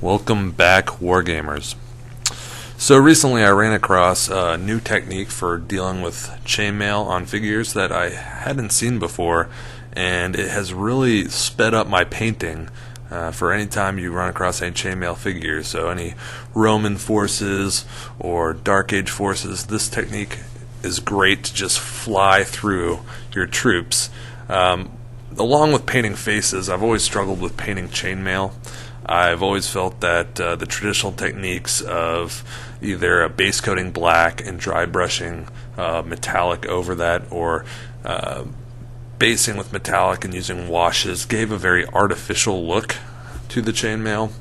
Welcome back, Wargamers. So recently I ran across a new technique for dealing with chainmail on figures that I hadn't seen before, and it has really sped up my painting for any time you run across any chainmail figures. So any Roman forces or Dark Age forces, this technique is great to just fly through your troops. Along with painting faces, I've always struggled with painting chainmail. I've always felt that the traditional techniques of either a base coating black and dry brushing metallic over that, or basing with metallic and using washes, gave a very artificial look to the chainmail.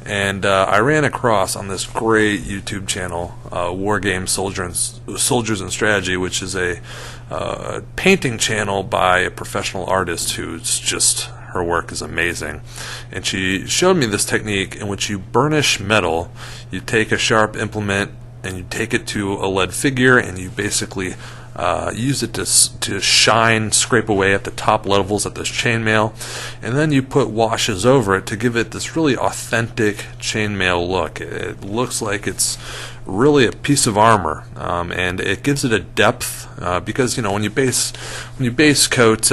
And I ran across on this great YouTube channel, Wargames, Soldiers and Strategy, which is a painting channel by a professional artist who's just, her work is amazing. And she showed me this technique in which you burnish metal. You take a sharp implement and you take it to a lead figure, and you basically use it to scrape away at the top levels at this chainmail, and then you put washes over it to give it this really authentic chainmail look. It looks like it's really a piece of armor, and it gives it a depth because when you base coat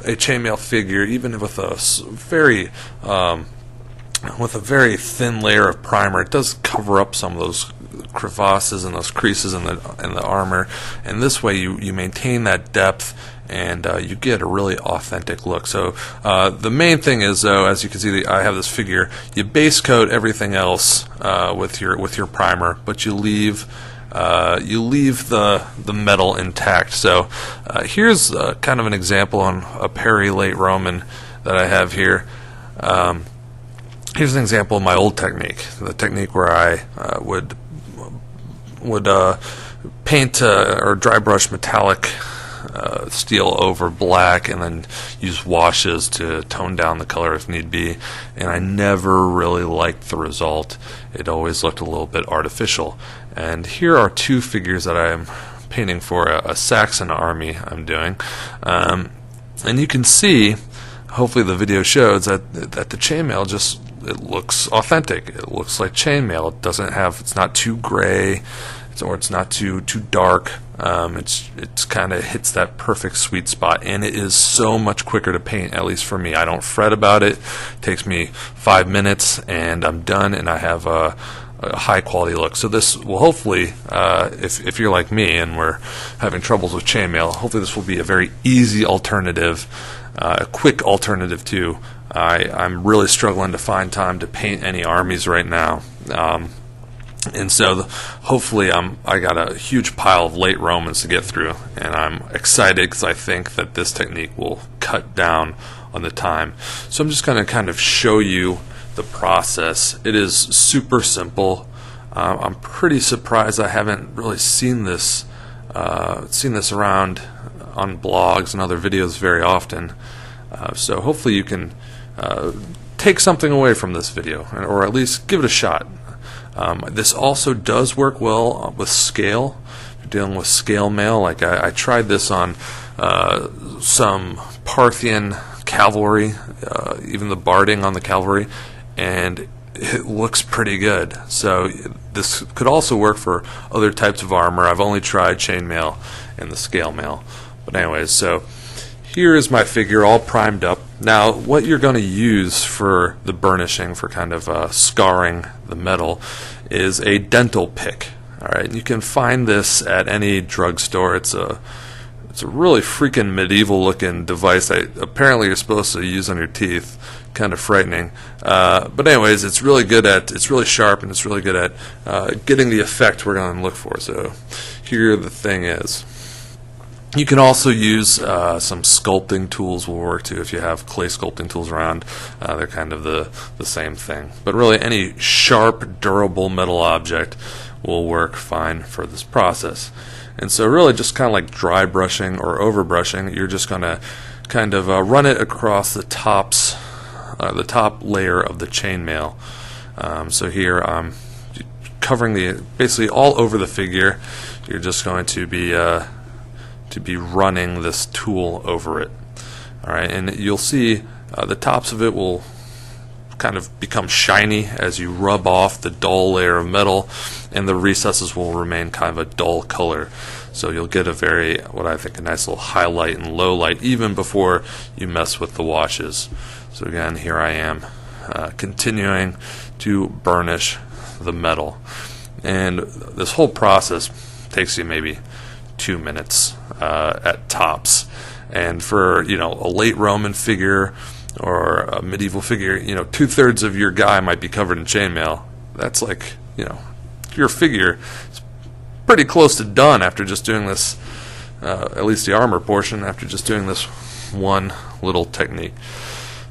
a chainmail figure, even with a very thin layer of primer, it does cover up some of those crevices and those creases in the armor, and this way you maintain that depth and you get a really authentic look. So the main thing is, though, as you can see, I have this figure. You base coat everything else with your primer, but you leave the metal intact. So here's kind of an example on a Perry late Roman that I have here. Here's an example of my old technique, the technique where I would paint or dry brush metallic steel over black and then use washes to tone down the color if need be, and I never really liked the result. It always looked a little bit artificial. And here are two figures that I am painting for a Saxon army I'm doing, and you can see, hopefully the video shows, that the chainmail just, it looks authentic. It looks like chainmail. It's not too gray, or it's not too dark. It's kind of hits that perfect sweet spot, and it is so much quicker to paint. At least for me, I don't fret about it. It takes me 5 minutes, and I'm done, and I have a high quality look. So this will hopefully, if you're like me and we're having troubles with chainmail, hopefully this will be a very easy alternative, a quick alternative too. I'm really struggling to find time to paint any armies right now, and so hopefully I got a huge pile of late Romans to get through, and I'm excited because I think that this technique will cut down on the time. So I'm just going to kind of show you the process. It is super simple. I'm pretty surprised I haven't really seen this around on blogs and other videos very often. So hopefully you can take something away from this video, or at least give it a shot. This also does work well with scale. If you're dealing with scale mail, like I tried this on some Parthian cavalry, even the barding on the cavalry, and it looks pretty good. So this could also work for other types of armor. I've only tried chainmail and the scale mail. But anyways, so here is my figure all primed up. Now what you're going to use for the burnishing, for kind of scarring the metal, is a dental pick. Alright, you can find this at any drugstore. It's a really freaking medieval looking device that apparently you're supposed to use on your teeth. Kind of frightening. But anyways, it's really sharp, and it's really good at getting the effect we're going to look for. So here the thing is. You can also use some sculpting tools will work too if you have clay sculpting tools around. They're kind of the same thing. But really any sharp, durable metal object will work fine for this process. And so really just kind of like dry brushing or over brushing, you're just going to kind of run it across the top layer of the chainmail. So here I'm covering basically all over the figure. You're just going to be running this tool over it. Alright, and you'll see the tops of it will kind of become shiny as you rub off the dull layer of metal, and the recesses will remain kind of a dull color. So you'll get a very, what I think, a nice little highlight and low light even before you mess with the washes. So again, here I am continuing to burnish the metal. And this whole process takes you maybe 2 minutes at tops. And for, a late Roman figure or a medieval figure, 2/3 of your guy might be covered in chainmail. That's like, your figure is pretty close to done after just doing this, at least the armor portion, after just doing this one little technique.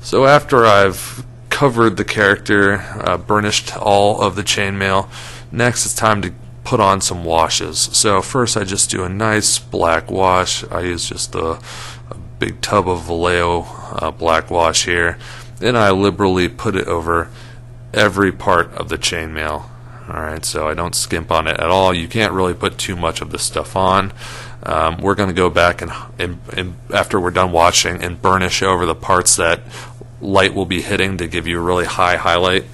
So after I've covered the character, burnished all of the chainmail, next it's time to put on some washes. So first I just do a nice black wash. I use just a big tub of Vallejo black wash here. Then I liberally put it over every part of the chainmail. Alright, so I don't skimp on it at all. You can't really put too much of this stuff on. We're going to go back and after we're done washing and burnish over the parts that light will be hitting to give you a really high highlight.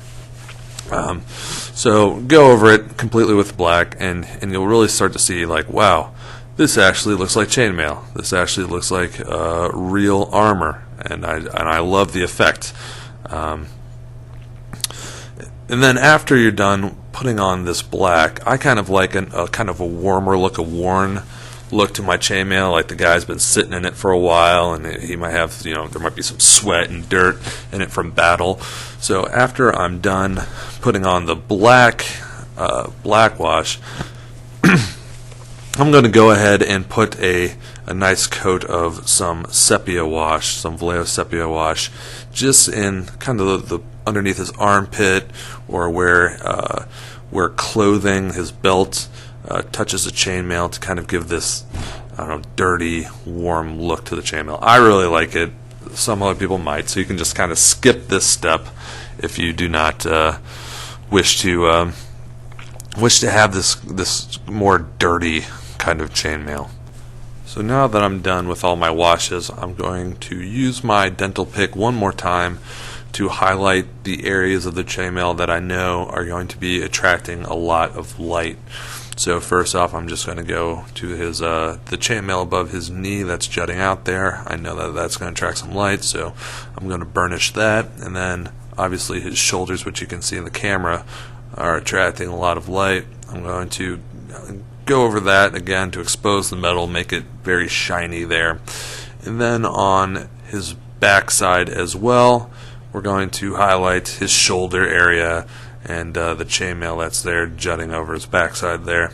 So go over it completely with black, and you'll really start to see, like, wow, this actually looks like chainmail. This actually looks like real armor, and I love the effect. And then after you're done putting on this black, I kind of like a kind of a warmer look, a worn look to my chainmail, like the guy's been sitting in it for a while, and he might have, there might be some sweat and dirt in it from battle. So after I'm done putting on the black wash, I'm going to go ahead and put a nice coat of some sepia wash, some Vallejo sepia wash, just in kind of the underneath his armpit, or where clothing, his belt, touches the chainmail, to kind of give this, dirty, warm look to the chainmail. I really like it. Some other people might, so you can just kind of skip this step if you do not wish to have this more dirty kind of chainmail. So now that I'm done with all my washes, I'm going to use my dental pick one more time to highlight the areas of the chainmail that I know are going to be attracting a lot of light. So first off, I'm just going to go to his the chainmail above his knee that's jutting out there. I know that that's going to attract some light, so I'm going to burnish that. And then obviously his shoulders, which you can see in the camera, are attracting a lot of light. I'm going to go over that again to expose the metal, make it very shiny there. And then on his backside as well, we're going to highlight his shoulder area and the chainmail that's there jutting over his backside there.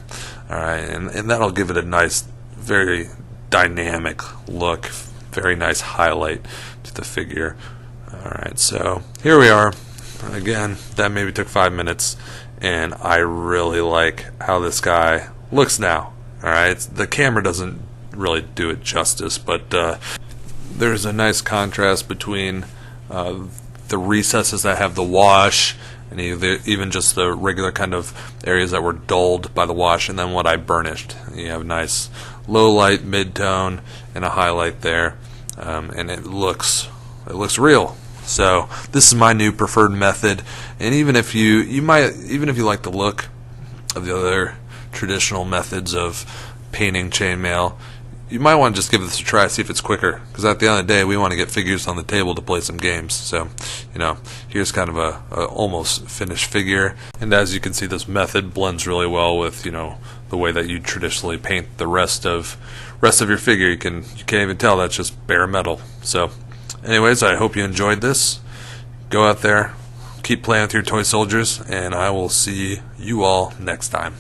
Alright, and that'll give it a nice, very dynamic look, very nice highlight to the figure. Alright, so here we are. Again, that maybe took 5 minutes, and I really like how this guy looks now. Alright, the camera doesn't really do it justice, but there's a nice contrast between the recesses that have the wash, and even just the regular kind of areas that were dulled by the wash, and then what I burnished. You have a nice low light, mid-tone, and a highlight there, and it looks real. So this is my new preferred method, and even if you like the look of the other traditional methods of painting chainmail, you might want to just give this a try, see if it's quicker, because at the end of the day we want to get figures on the table to play some games. So here's kind of a almost finished figure, and as you can see, this method blends really well with the way that you traditionally paint the rest of your figure. You can't even tell that's just bare metal. So anyways, I hope you enjoyed this. Go out there, keep playing with your toy soldiers, and I will see you all next time.